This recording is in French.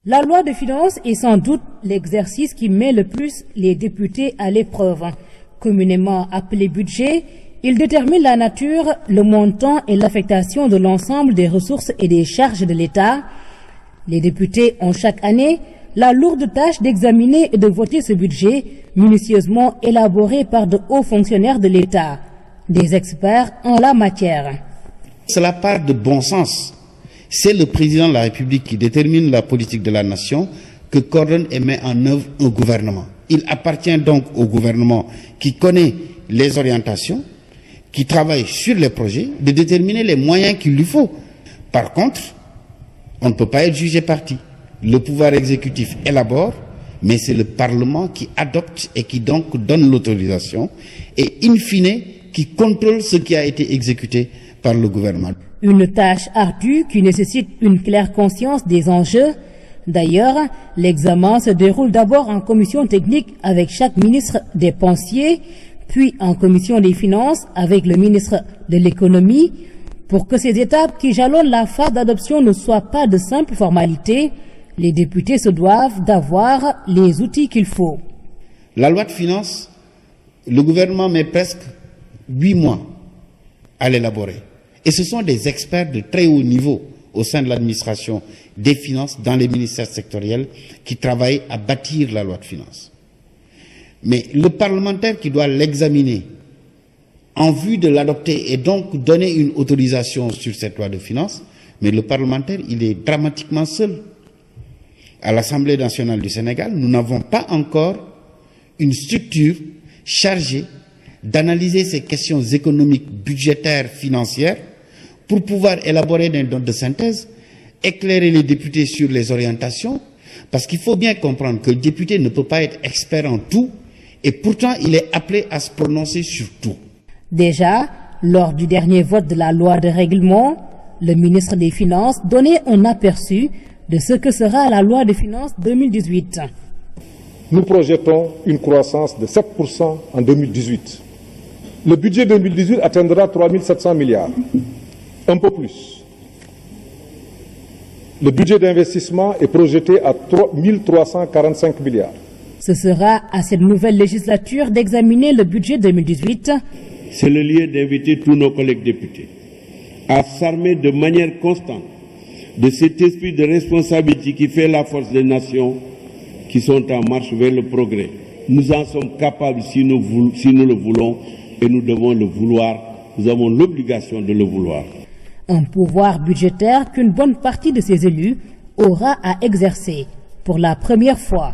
La loi de finances est sans doute l'exercice qui met le plus les députés à l'épreuve. Communément appelé budget, il détermine la nature, le montant et l'affectation de l'ensemble des ressources et des charges de l'État. Les députés ont chaque année la lourde tâche d'examiner et de voter ce budget minutieusement élaboré par de hauts fonctionnaires de l'État, des experts en la matière. Cela part de bon sens. C'est le président de la République qui détermine la politique de la nation, que coordonne et met en œuvre un gouvernement. Il appartient donc au gouvernement qui connaît les orientations, qui travaille sur les projets, de déterminer les moyens qu'il lui faut. Par contre, on ne peut pas être jugé parti. Le pouvoir exécutif élabore, mais c'est le Parlement qui adopte et qui donc donne l'autorisation et in fine qui contrôle ce qui a été exécuté par le gouvernement. Une tâche ardue qui nécessite une claire conscience des enjeux. D'ailleurs, l'examen se déroule d'abord en commission technique avec chaque ministre dépensier, puis en commission des finances avec le ministre de l'économie. Pour que ces étapes qui jalonnent la phase d'adoption ne soient pas de simples formalités, les députés se doivent d'avoir les outils qu'il faut. La loi de finances, le gouvernement met presque 8 mois à l'élaborer. Et ce sont des experts de très haut niveau au sein de l'administration des finances, dans les ministères sectoriels, qui travaillent à bâtir la loi de finances. Mais le parlementaire qui doit l'examiner en vue de l'adopter et donc donner une autorisation sur cette loi de finances, mais le parlementaire, il est dramatiquement seul. À l'Assemblée nationale du Sénégal, nous n'avons pas encore une structure chargée d'analyser ces questions économiques, budgétaires, financières, pour pouvoir élaborer des notes de synthèse, éclairer les députés sur les orientations, parce qu'il faut bien comprendre que le député ne peut pas être expert en tout, et pourtant il est appelé à se prononcer sur tout. Déjà, lors du dernier vote de la loi de règlement, le ministre des Finances donnait un aperçu de ce que sera la loi de finances 2018. Nous projetons une croissance de 7% en 2018. Le budget 2018 atteindra 3 700 milliards, un peu plus. Le budget d'investissement est projeté à 3 345 milliards. Ce sera à cette nouvelle législature d'examiner le budget 2018. C'est le lieu d'inviter tous nos collègues députés à s'armer de manière constante de cet esprit de responsabilité qui fait la force des nations qui sont en marche vers le progrès. Nous en sommes capables si nous le voulons, et nous devons le vouloir. Nous avons l'obligation de le vouloir. Un pouvoir budgétaire qu'une bonne partie de ses élus aura à exercer pour la première fois.